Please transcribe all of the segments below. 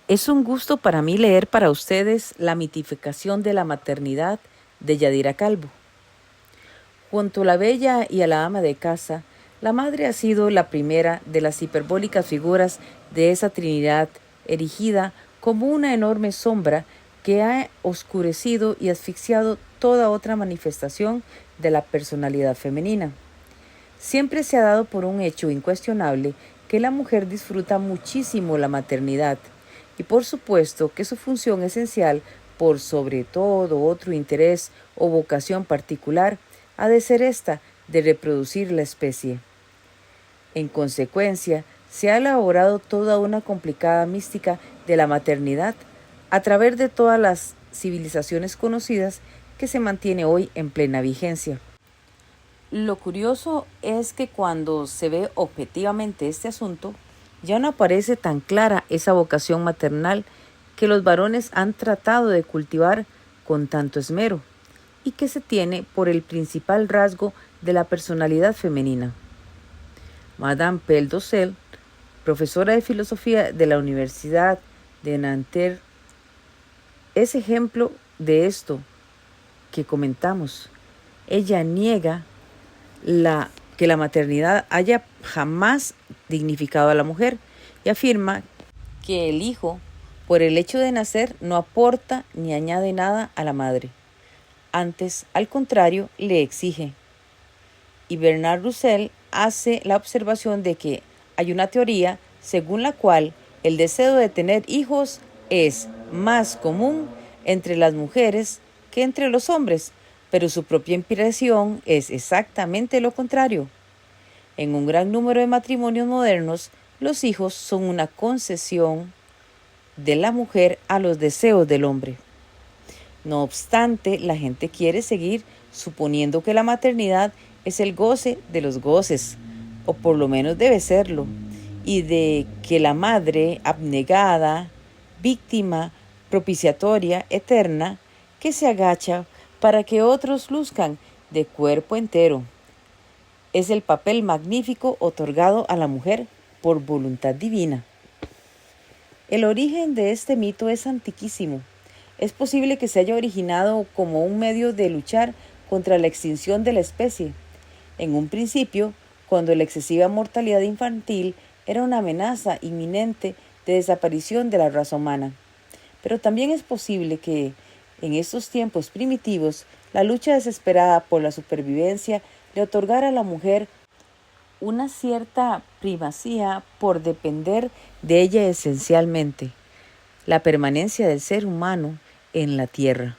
Es un gusto para mí leer para ustedes La mitificación de la maternidad de Yadira Calvo. Junto a la bella y a la ama de casa, la madre ha sido la primera de las hiperbólicas figuras de esa Trinidad erigida como una enorme sombra que ha oscurecido y asfixiado toda otra manifestación de la personalidad femenina. Siempre se ha dado por un hecho incuestionable que la mujer disfruta muchísimo la maternidad y por supuesto que su función esencial, por sobre todo otro interés o vocación particular, ha de ser esta de reproducir la especie. En consecuencia, se ha elaborado toda una complicada mística de la maternidad a través de todas las civilizaciones conocidas que se mantiene hoy en plena vigencia. Lo curioso es que cuando se ve objetivamente este asunto, ya no aparece tan clara esa vocación maternal que los varones han tratado de cultivar con tanto esmero y que se tiene por el principal rasgo de la personalidad femenina. Madame Pelldosel, profesora de filosofía de la Universidad de Nanterre, es ejemplo de esto que comentamos. Ella niega que la maternidad haya jamás dignificado a la mujer y afirma que el hijo, por el hecho de nacer, no aporta ni añade nada a la madre. Antes, al contrario, le exige. Y Bernard Roussel hace la observación de que hay una teoría según la cual el deseo de tener hijos es más común entre las mujeres que entre los hombres, pero su propia impresión es exactamente lo contrario. En un gran número de matrimonios modernos, los hijos son una concesión de la mujer a los deseos del hombre. No obstante, la gente quiere seguir suponiendo que la maternidad es el goce de los goces, o por lo menos debe serlo, y de que la madre abnegada, víctima, propiciatoria, eterna, que se agacha para que otros luzcan de cuerpo entero. Es el papel magnífico otorgado a la mujer por voluntad divina. El origen de este mito es antiquísimo. Es posible que se haya originado como un medio de luchar contra la extinción de la especie. En un principio, cuando la excesiva mortalidad infantil era una amenaza inminente de desaparición de la raza humana. Pero también es posible que, en estos tiempos primitivos, la lucha desesperada por la supervivencia le otorgara a la mujer una cierta primacía por depender de ella esencialmente, la permanencia del ser humano en la tierra.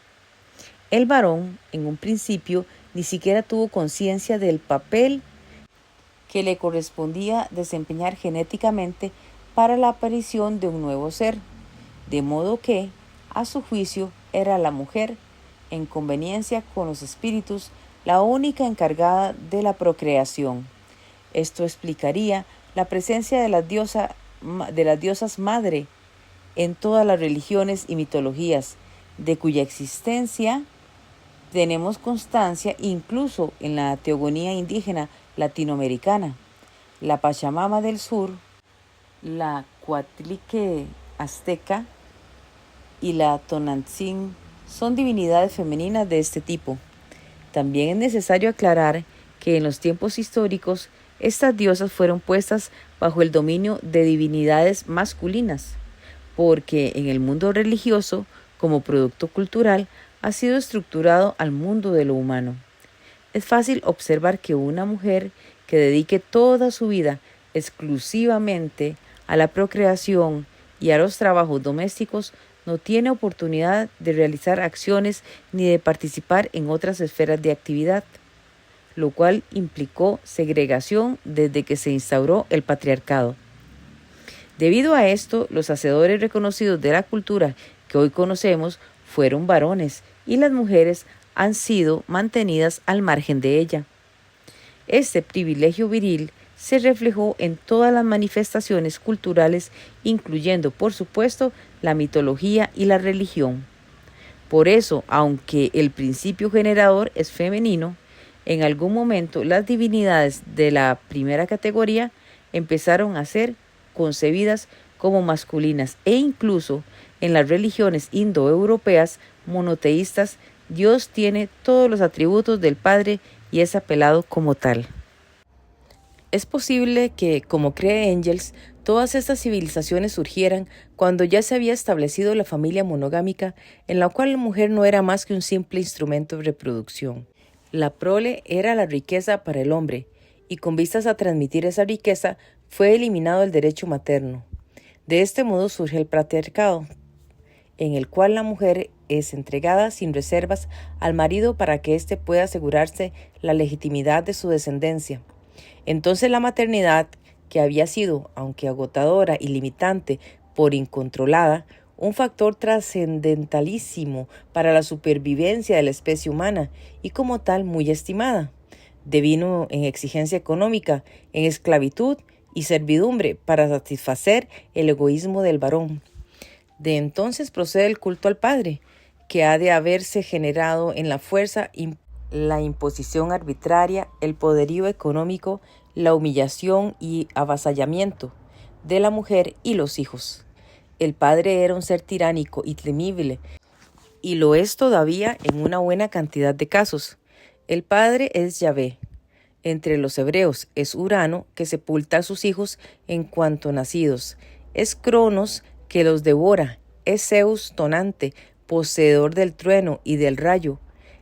El varón, en un principio, ni siquiera tuvo conciencia del papel que le correspondía desempeñar genéticamente para la aparición de un nuevo ser, de modo que, a su juicio, era la mujer, en conveniencia con los espíritus, la única encargada de la procreación. Esto explicaría la presencia de las diosas madre en todas las religiones y mitologías, de cuya existencia tenemos constancia incluso en la teogonía indígena latinoamericana. La Pachamama del sur, la Coatlique azteca y la Tonantzin son divinidades femeninas de este tipo. También es necesario aclarar que en los tiempos históricos estas diosas fueron puestas bajo el dominio de divinidades masculinas, porque en el mundo religioso, como producto cultural, ha sido estructurado al mundo de lo humano. Es fácil observar que una mujer que dedique toda su vida exclusivamente a la procreación y a los trabajos domésticos no tiene oportunidad de realizar acciones ni de participar en otras esferas de actividad, lo cual implicó segregación desde que se instauró el patriarcado. Debido a esto, los hacedores reconocidos de la cultura que hoy conocemos fueron varones y las mujeres han sido mantenidas al margen de ella. Este privilegio viril se reflejó en todas las manifestaciones culturales, incluyendo, por supuesto, la mitología y la religión. Por eso, aunque el principio generador es femenino, en algún momento las divinidades de la primera categoría empezaron a ser concebidas como masculinas e incluso en las religiones indoeuropeas monoteístas, Dios tiene todos los atributos del Padre y es apelado como tal. Es posible que, como cree Engels, todas estas civilizaciones surgieran cuando ya se había establecido la familia monogámica, en la cual la mujer no era más que un simple instrumento de reproducción. La prole era la riqueza para el hombre, y con vistas a transmitir esa riqueza fue eliminado el derecho materno. De este modo surge el patriarcado, en el cual la mujer es entregada sin reservas al marido para que éste pueda asegurarse la legitimidad de su descendencia. Entonces la maternidad, que había sido, aunque agotadora y limitante por incontrolada, un factor trascendentalísimo para la supervivencia de la especie humana y como tal muy estimada, devino en exigencia económica, en esclavitud y servidumbre para satisfacer el egoísmo del varón. De entonces procede el culto al Padre, que ha de haberse generado en la fuerza, la imposición arbitraria, el poderío económico, la humillación y avasallamiento de la mujer y los hijos. El padre era un ser tiránico y temible, y lo es todavía en una buena cantidad de casos. El padre es Yahvé. Entre los hebreos es Urano, que sepulta a sus hijos en cuanto nacidos. Es Cronos, que los devora. Es Zeus tonante, poseedor del trueno y del rayo.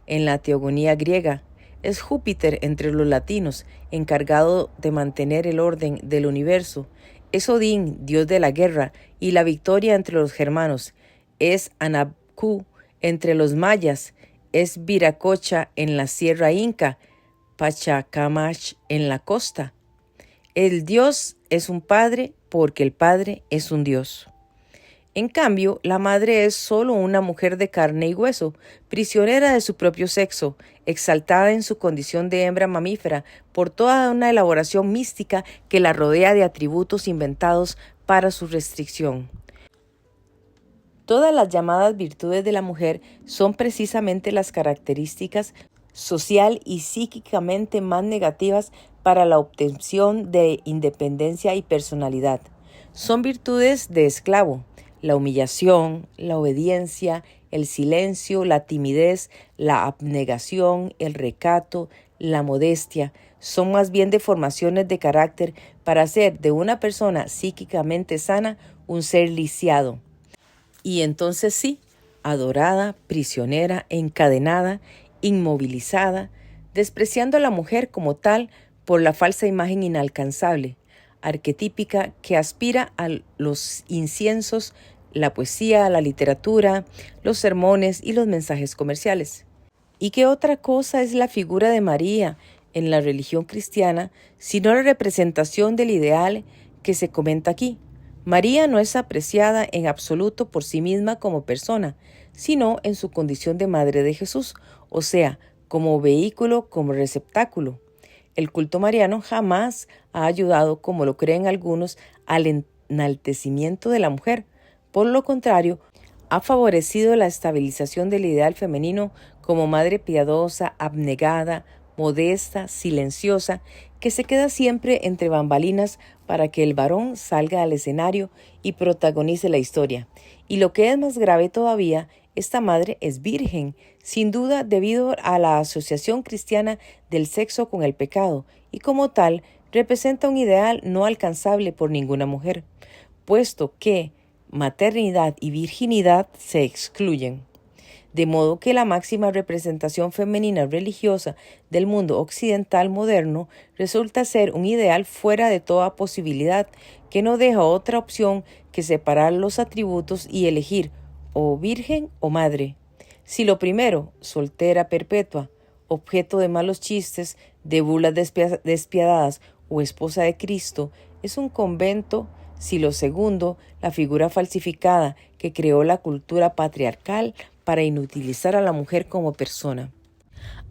En la teogonía griega, es Júpiter entre los latinos, encargado de mantener el orden del universo. Es Odín, dios de la guerra y la victoria entre los germanos. Es Anabku entre los mayas. Es Viracocha en la sierra inca, Pachacamac en la costa. El dios es un padre porque el padre es un dios. En cambio, la madre es solo una mujer de carne y hueso, prisionera de su propio sexo, exaltada en su condición de hembra mamífera por toda una elaboración mística que la rodea de atributos inventados para su restricción. Todas las llamadas virtudes de la mujer son precisamente las características social y psíquicamente más negativas para la obtención de independencia y personalidad. Son virtudes de esclavo. La humillación, la obediencia, el silencio, la timidez, la abnegación, el recato, la modestia, son más bien deformaciones de carácter para hacer de una persona psíquicamente sana un ser lisiado. Y entonces sí, adorada, prisionera, encadenada, inmovilizada, despreciando a la mujer como tal por la falsa imagen inalcanzable, arquetípica que aspira a los inciensos, la poesía, la literatura, los sermones y los mensajes comerciales. ¿Y qué otra cosa es la figura de María en la religión cristiana, sino la representación del ideal que se comenta aquí? María no es apreciada en absoluto por sí misma como persona, sino en su condición de madre de Jesús, o sea, como vehículo, como receptáculo. El culto mariano jamás ha ayudado, como lo creen algunos, al enaltecimiento de la mujer. Por lo contrario, ha favorecido la estabilización del ideal femenino como madre piadosa, abnegada, modesta, silenciosa, que se queda siempre entre bambalinas para que el varón salga al escenario y protagonice la historia. Y lo que es más grave todavía, esta madre es virgen, sin duda debido a la asociación cristiana del sexo con el pecado, y como tal representa un ideal no alcanzable por ninguna mujer, puesto que maternidad y virginidad se excluyen. De modo que la máxima representación femenina religiosa del mundo occidental moderno resulta ser un ideal fuera de toda posibilidad, que no deja otra opción que separar los atributos y elegir o virgen o madre. Si lo primero, soltera perpetua, objeto de malos chistes, de burlas despiadadas o esposa de Cristo, es un convento, si lo segundo, la figura falsificada que creó la cultura patriarcal para inutilizar a la mujer como persona.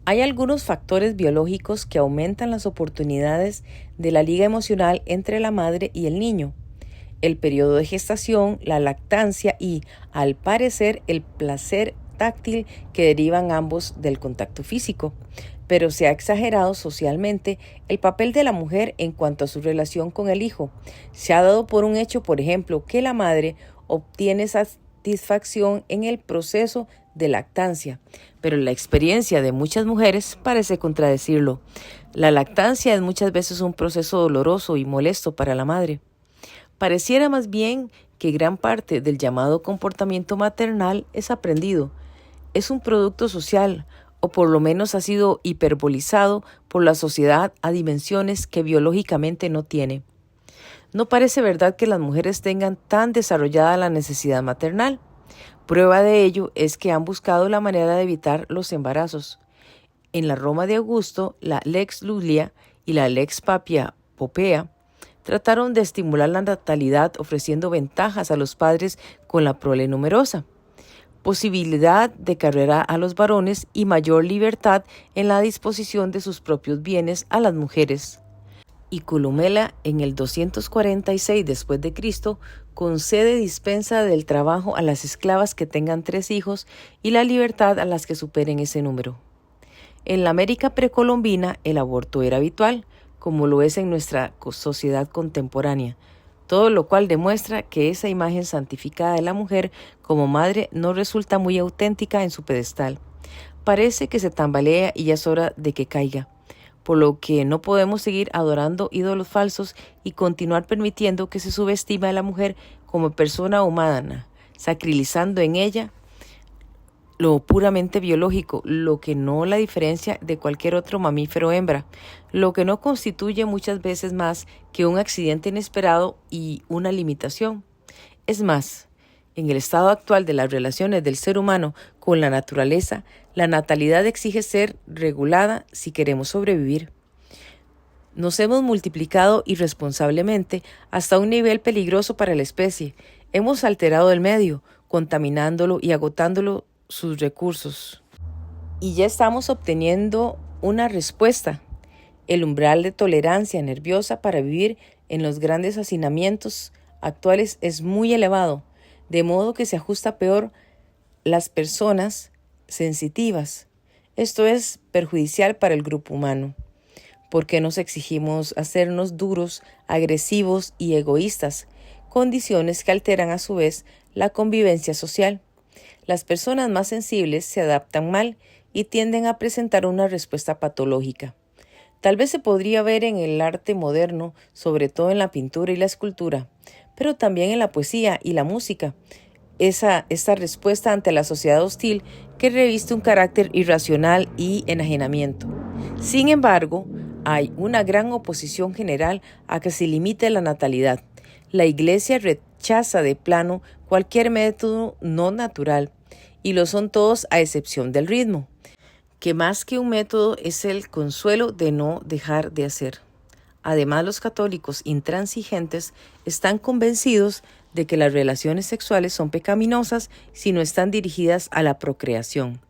Hay algunos factores biológicos que aumentan las oportunidades de la liga emocional entre la madre y el niño. El periodo de gestación, la lactancia y, al parecer, el placer táctil que derivan ambos del contacto físico. pero se ha exagerado socialmente el papel de la mujer en cuanto a su relación con el hijo. Se ha dado por un hecho, por ejemplo, que la madre obtiene satisfacción en el proceso de lactancia, pero la experiencia de muchas mujeres parece contradecirlo. La lactancia es muchas veces un proceso doloroso y molesto para la madre. Pareciera más bien que gran parte del llamado comportamiento maternal es aprendido, es un producto social, o por lo menos ha sido hiperbolizado por la sociedad a dimensiones que biológicamente no tiene. No parece verdad que las mujeres tengan tan desarrollada la necesidad maternal. Prueba de ello es que han buscado la manera de evitar los embarazos. En la Roma de Augusto, la Lex Julia y la Lex Papia Popea trataron de estimular la natalidad ofreciendo ventajas a los padres con la prole numerosa, posibilidad de carrera a los varones y mayor libertad en la disposición de sus propios bienes a las mujeres. Y Columela, en el 246 después de Cristo, concede dispensa del trabajo a las esclavas que tengan 3 hijos y la libertad a las que superen ese número. En la América precolombina el aborto era habitual, como lo es en nuestra sociedad contemporánea, todo lo cual demuestra que esa imagen santificada de la mujer como madre no resulta muy auténtica en su pedestal. Parece que se tambalea y ya es hora de que caiga, por lo que no podemos seguir adorando ídolos falsos y continuar permitiendo que se subestime a la mujer como persona humana, sacralizando en ella lo puramente biológico, lo que no la diferencia de cualquier otro mamífero hembra, lo que no constituye muchas veces más que un accidente inesperado y una limitación. Es más, en el estado actual de las relaciones del ser humano con la naturaleza, la natalidad exige ser regulada si queremos sobrevivir. Nos hemos multiplicado irresponsablemente hasta un nivel peligroso para la especie. Hemos alterado el medio, contaminándolo y agotándolo sus recursos. Y ya estamos obteniendo una respuesta. El umbral de tolerancia nerviosa para vivir en los grandes hacinamientos actuales es muy elevado, de modo que se ajusta peor las personas sensitivas. Esto es perjudicial para el grupo humano, porque nos exigimos hacernos duros, agresivos y egoístas, condiciones que alteran a su vez la convivencia social. Las personas más sensibles se adaptan mal y tienden a presentar una respuesta patológica. Tal vez se podría ver en el arte moderno, sobre todo en la pintura y la escultura, pero también en la poesía y la música. Esta respuesta ante la sociedad hostil que reviste un carácter irracional y enajenamiento. Sin embargo, hay una gran oposición general a que se limite la natalidad. La Iglesia rechaza de plano cualquier método no natural, y lo son todos a excepción del ritmo, que más que un método es el consuelo de no dejar de hacer. Además, los católicos intransigentes están convencidos de que las relaciones sexuales son pecaminosas si no están dirigidas a la procreación.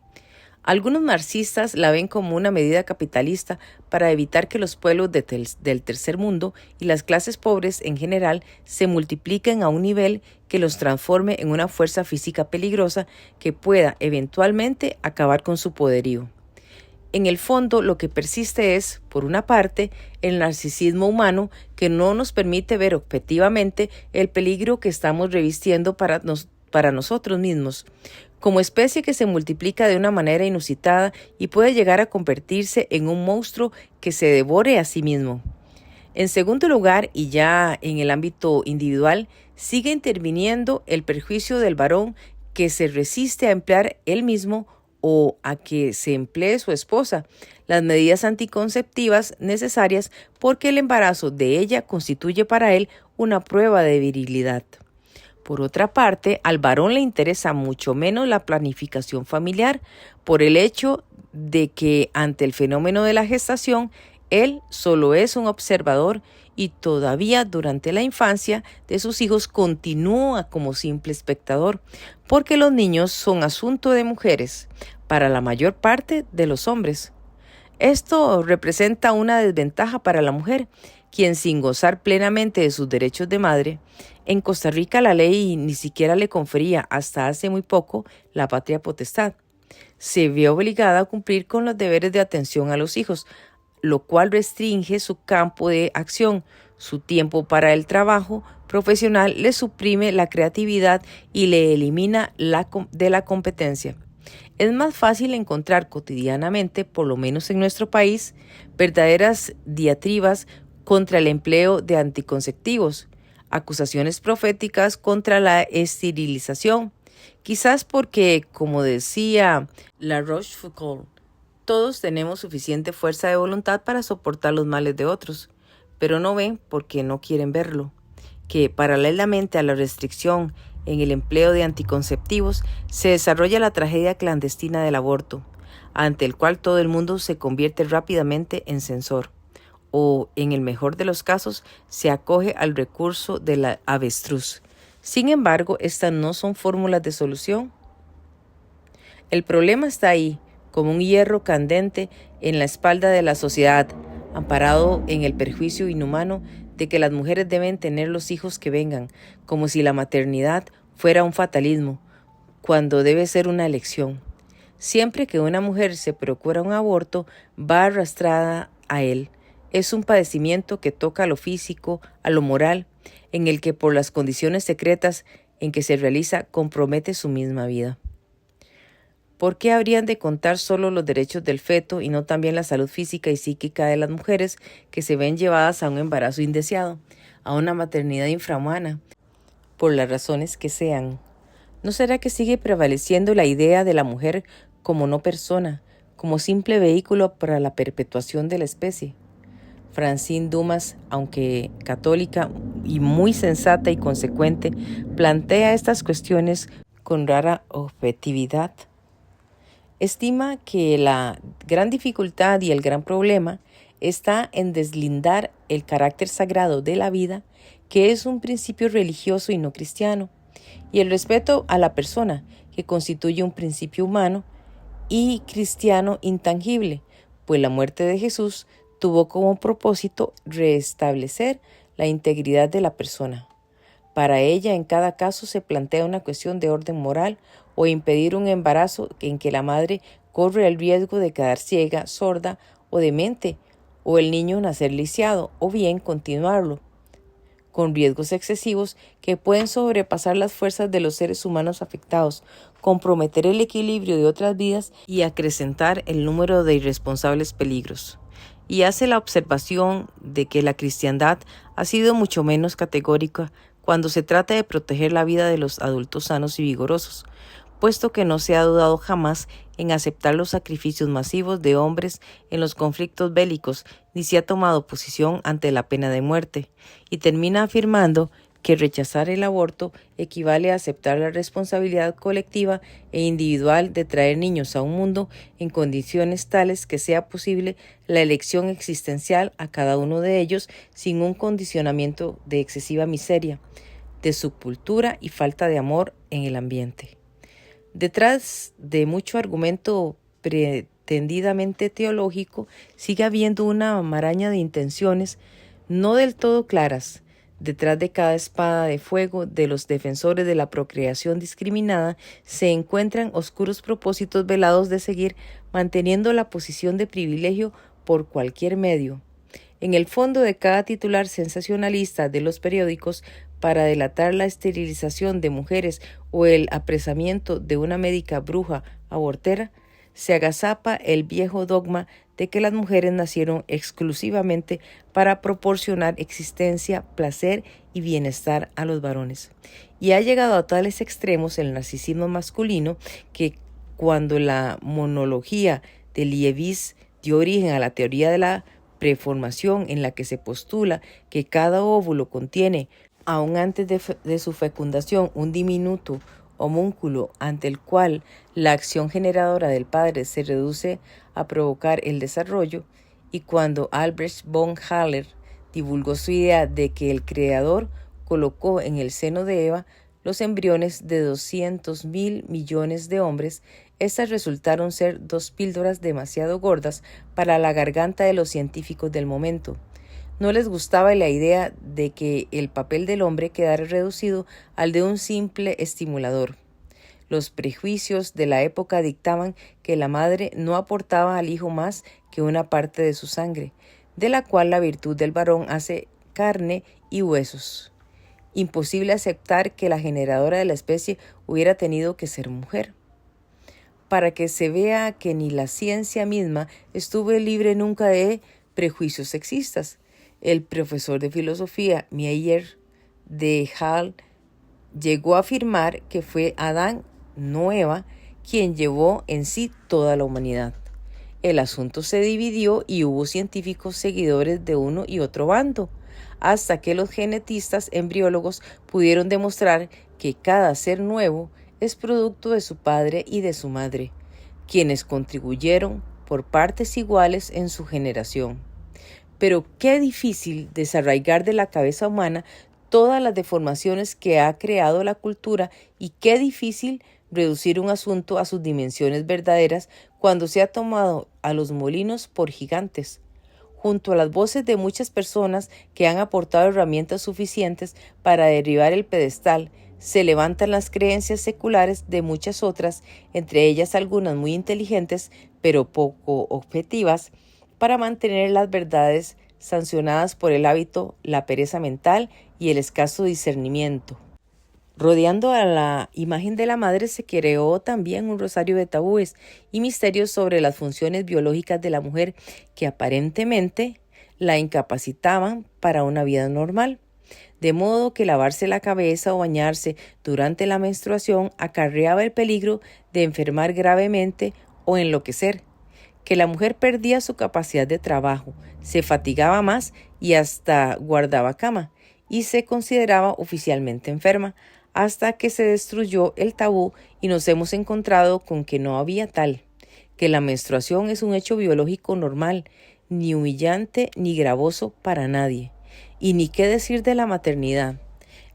Algunos marxistas la ven como una medida capitalista para evitar que los pueblos del tercer mundo y las clases pobres en general se multipliquen a un nivel que los transforme en una fuerza física peligrosa que pueda eventualmente acabar con su poderío. En el fondo, lo que persiste es, por una parte, el narcisismo humano que no nos permite ver objetivamente el peligro que estamos revistiendo para nosotros mismos, como especie que se multiplica de una manera inusitada y puede llegar a convertirse en un monstruo que se devore a sí mismo. En segundo lugar, y ya en el ámbito individual, sigue interviniendo el perjuicio del varón que se resiste a emplear él mismo o a que se emplee su esposa las medidas anticonceptivas necesarias porque el embarazo de ella constituye para él una prueba de virilidad. Por otra parte, al varón le interesa mucho menos la planificación familiar por el hecho de que ante el fenómeno de la gestación, él solo es un observador y todavía durante la infancia de sus hijos continúa como simple espectador, porque los niños son asunto de mujeres para la mayor parte de los hombres. Esto representa una desventaja para la mujer, quien sin gozar plenamente de sus derechos de madre, en Costa Rica la ley ni siquiera le confería hasta hace muy poco la patria potestad. se ve obligada a cumplir con los deberes de atención a los hijos, lo cual restringe su campo de acción. Su tiempo para el trabajo profesional le suprime la creatividad y le elimina de la competencia. Es más fácil encontrar cotidianamente, por lo menos en nuestro país, verdaderas diatribas contra el empleo de anticonceptivos, acusaciones proféticas contra la esterilización, quizás porque, como decía La Rochefoucauld, todos tenemos suficiente fuerza de voluntad para soportar los males de otros, pero no ven porque no quieren verlo, que paralelamente a la restricción en el empleo de anticonceptivos se desarrolla la tragedia clandestina del aborto, ante el cual todo el mundo se convierte rápidamente en censor, o, en el mejor de los casos, se acoge al recurso de la avestruz. Sin embargo, estas no son fórmulas de solución. El problema está ahí, como un hierro candente en la espalda de la sociedad, amparado en el perjuicio inhumano de que las mujeres deben tener los hijos que vengan, como si la maternidad fuera un fatalismo, cuando debe ser una elección. Siempre que una mujer se procura un aborto, va arrastrada a él. Es un padecimiento que toca a lo físico, a lo moral, en el que por las condiciones secretas en que se realiza compromete su misma vida. ¿Por qué habrían de contar solo los derechos del feto y no también la salud física y psíquica de las mujeres que se ven llevadas a un embarazo indeseado, a una maternidad infrahumana, por las razones que sean? ¿No será que sigue prevaleciendo la idea de la mujer como no persona, como simple vehículo para la perpetuación de la especie? Francine Dumas, aunque católica y muy sensata y consecuente, plantea estas cuestiones con rara objetividad. Estima que la gran dificultad y el gran problema está en deslindar el carácter sagrado de la vida, que es un principio religioso y no cristiano, y el respeto a la persona, que constituye un principio humano y cristiano intangible, pues la muerte de Jesús tuvo como propósito restablecer la integridad de la persona. Para ella, en cada caso se plantea una cuestión de orden moral o impedir un embarazo en que la madre corre el riesgo de quedar ciega, sorda o demente, o el niño nacer lisiado, o bien continuarlo, con riesgos excesivos que pueden sobrepasar las fuerzas de los seres humanos afectados, comprometer el equilibrio de otras vidas y acrecentar el número de irresponsables peligros. Y hace la observación de que la cristiandad ha sido mucho menos categórica cuando se trata de proteger la vida de los adultos sanos y vigorosos, puesto que no se ha dudado jamás en aceptar los sacrificios masivos de hombres en los conflictos bélicos, ni se ha tomado posición ante la pena de muerte, y termina afirmando que rechazar el aborto equivale a aceptar la responsabilidad colectiva e individual de traer niños a un mundo en condiciones tales que sea posible la elección existencial a cada uno de ellos sin un condicionamiento de excesiva miseria, de subcultura y falta de amor en el ambiente. Detrás de mucho argumento pretendidamente teológico, sigue habiendo una maraña de intenciones no del todo claras. Detrás de cada espada de fuego de los defensores de la procreación discriminada se encuentran oscuros propósitos velados de seguir manteniendo la posición de privilegio por cualquier medio. En el fondo de cada titular sensacionalista de los periódicos para delatar la esterilización de mujeres o el apresamiento de una médica bruja abortera, se agazapa el viejo dogma de que las mujeres nacieron exclusivamente para proporcionar existencia, placer y bienestar a los varones. Y ha llegado a tales extremos el narcisismo masculino que cuando la monología de Liebig dio origen a la teoría de la preformación, en la que se postula que cada óvulo contiene, aún antes de su fecundación, un diminuto homúnculo ante el cual la acción generadora del padre se reduce a provocar el desarrollo, y cuando Albrecht von Haller divulgó su idea de que el Creador colocó en el seno de Eva los embriones de 200.000 millones de hombres, estas resultaron ser 2 píldoras demasiado gordas para la garganta de los científicos del momento. No les gustaba la idea de que el papel del hombre quedara reducido al de un simple estimulador. Los prejuicios de la época dictaban que la madre no aportaba al hijo más que una parte de su sangre, de la cual la virtud del varón hace carne y huesos. Imposible aceptar que la generadora de la especie hubiera tenido que ser mujer. Para que se vea que ni la ciencia misma estuvo libre nunca de prejuicios sexistas. El profesor de filosofía Meyer de Hall llegó a afirmar que fue Adán, no Eva, quien llevó en sí toda la humanidad. El asunto se dividió y hubo científicos seguidores de uno y otro bando, hasta que los genetistas embriólogos pudieron demostrar que cada ser nuevo es producto de su padre y de su madre, quienes contribuyeron por partes iguales en su generación. Pero qué difícil desarraigar de la cabeza humana todas las deformaciones que ha creado la cultura y qué difícil reducir un asunto a sus dimensiones verdaderas cuando se ha tomado a los molinos por gigantes. Junto a las voces de muchas personas que han aportado herramientas suficientes para derribar el pedestal, se levantan las creencias seculares de muchas otras, entre ellas algunas muy inteligentes, pero poco objetivas, para mantener las verdades sancionadas por el hábito, la pereza mental y el escaso discernimiento. Rodeando a la imagen de la madre se creó también un rosario de tabúes y misterios sobre las funciones biológicas de la mujer que aparentemente la incapacitaban para una vida normal. De modo que lavarse la cabeza o bañarse durante la menstruación acarreaba el peligro de enfermar gravemente o enloquecer, que la mujer perdía su capacidad de trabajo, se fatigaba más y hasta guardaba cama, y se consideraba oficialmente enferma, hasta que se destruyó el tabú y nos hemos encontrado con que no había tal, que la menstruación es un hecho biológico normal, ni humillante ni gravoso para nadie. Y ni qué decir de la maternidad,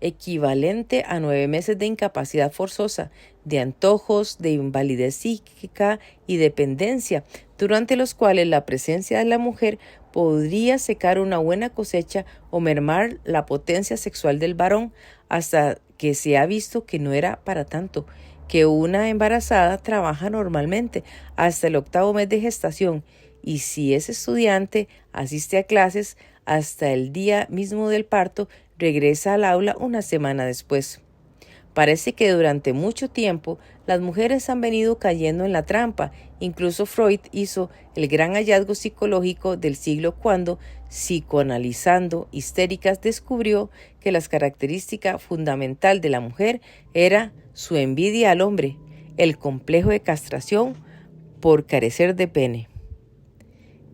equivalente a 9 meses de incapacidad forzosa, de antojos, de invalidez psíquica y dependencia, durante los cuales la presencia de la mujer podría secar una buena cosecha o mermar la potencia sexual del varón, hasta que se ha visto que no era para tanto, que una embarazada trabaja normalmente hasta el 8º mes de gestación, y si es estudiante, asiste a clases hasta el día mismo del parto, regresa al aula una semana después. Parece que durante mucho tiempo las mujeres han venido cayendo en la trampa. Incluso Freud hizo el gran hallazgo psicológico del siglo cuando, psicoanalizando histéricas, descubrió que la característica fundamental de la mujer era su envidia al hombre, el complejo de castración por carecer de pene.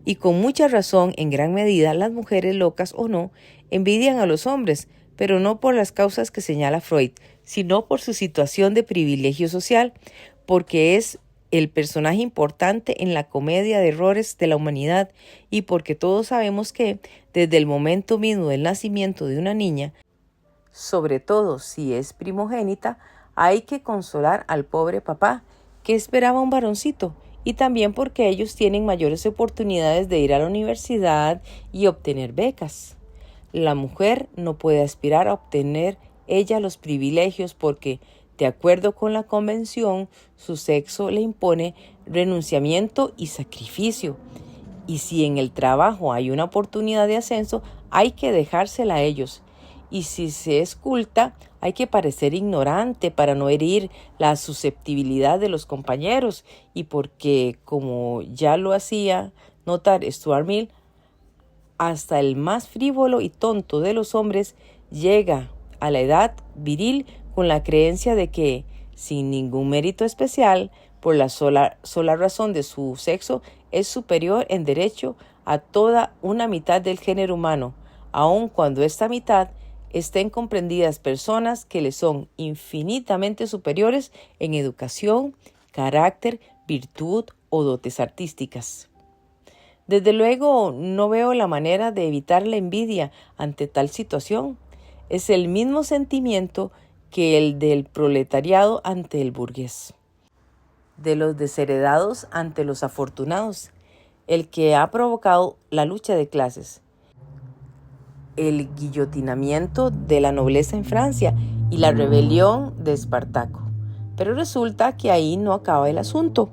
Y con mucha razón, en gran medida, las mujeres, locas o no, envidian a los hombres, pero no por las causas que señala Freud, sino por su situación de privilegio social, porque es el personaje importante en la comedia de errores de la humanidad y porque todos sabemos que, desde el momento mismo del nacimiento de una niña, sobre todo si es primogénita, hay que consolar al pobre papá, que esperaba un varoncito, y también porque ellos tienen mayores oportunidades de ir a la universidad y obtener becas. La mujer no puede aspirar a obtener ella los privilegios porque, de acuerdo con la convención, su sexo le impone renunciamiento y sacrificio. Y si en el trabajo hay una oportunidad de ascenso, hay que dejársela a ellos. Y si se es culta, hay que parecer ignorante para no herir la susceptibilidad de los compañeros y porque, como ya lo hacía notar Stuart Mill, hasta el más frívolo y tonto de los hombres llega a la edad viril con la creencia de que, sin ningún mérito especial, por la sola razón de su sexo, es superior en derecho a toda una mitad del género humano, aun cuando esta mitad estén comprendidas personas que le son infinitamente superiores en educación, carácter, virtud o dotes artísticas. Desde luego, no veo la manera de evitar la envidia ante tal situación. Es el mismo sentimiento que el del proletariado ante el burgués, de los desheredados ante los afortunados, el que ha provocado la lucha de clases, el guillotinamiento de la nobleza en Francia y la rebelión de Espartaco. Pero resulta que ahí no acaba el asunto.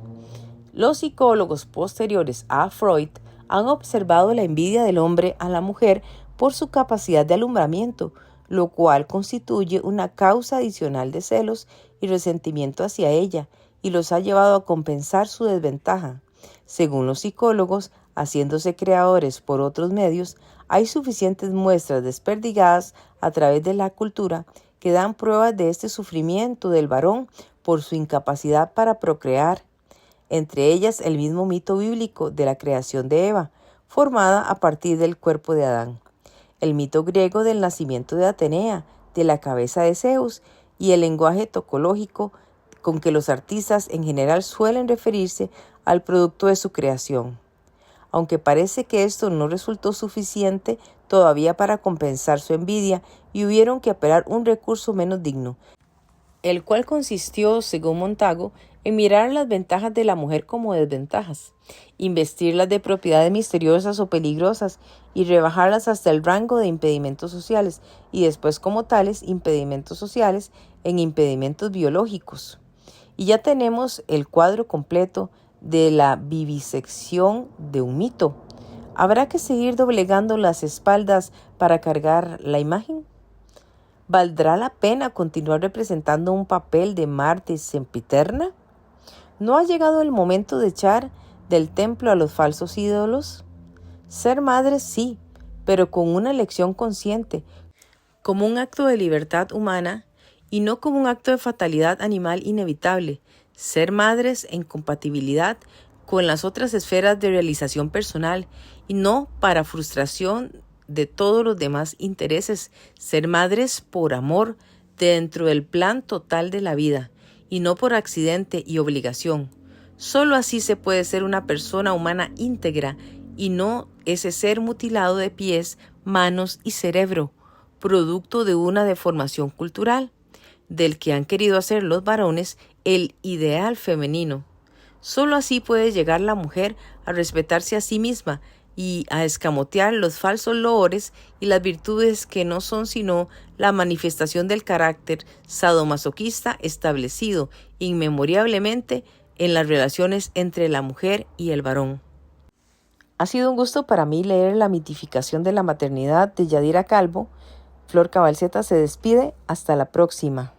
Los psicólogos posteriores a Freud han observado la envidia del hombre a la mujer por su capacidad de alumbramiento, lo cual constituye una causa adicional de celos y resentimiento hacia ella, y los ha llevado a compensar su desventaja. Según los psicólogos, haciéndose creadores por otros medios, hay suficientes muestras desperdigadas a través de la cultura que dan pruebas de este sufrimiento del varón por su incapacidad para procrear. Entre ellas el mismo mito bíblico de la creación de Eva, formada a partir del cuerpo de Adán, el mito griego del nacimiento de Atenea, de la cabeza de Zeus, y el lenguaje tocológico con que los artistas en general suelen referirse al producto de su creación. Aunque parece que esto no resultó suficiente todavía para compensar su envidia, y hubieron que apelar un recurso menos digno, el cual consistió, según Montagu, en mirar las ventajas de la mujer como desventajas, investirlas de propiedades misteriosas o peligrosas y rebajarlas hasta el rango de impedimentos sociales, y después como tales impedimentos sociales en impedimentos biológicos. Y ya tenemos el cuadro completo de la vivisección de un mito. ¿Habrá que seguir doblegando las espaldas para cargar la imagen? ¿Valdrá la pena continuar representando un papel de Marte sempiterna? ¿No ha llegado el momento de echar del templo a los falsos ídolos? Ser madre sí, pero con una elección consciente, como un acto de libertad humana y no como un acto de fatalidad animal inevitable. Ser madres en compatibilidad con las otras esferas de realización personal y no para frustración de todos los demás intereses. Ser madres por amor dentro del plan total de la vida y no por accidente y obligación. Solo así se puede ser una persona humana íntegra y no ese ser mutilado de pies, manos y cerebro, producto de una deformación cultural, del que han querido hacer los varones el ideal femenino. Solo así puede llegar la mujer a respetarse a sí misma y a escamotear los falsos loores y las virtudes que no son sino la manifestación del carácter sadomasoquista establecido inmemorialmente en las relaciones entre la mujer y el varón. Ha sido un gusto para mí leer La mitificación de la maternidad de Yadira Calvo. Flor Cabalceta se despide. Hasta la próxima.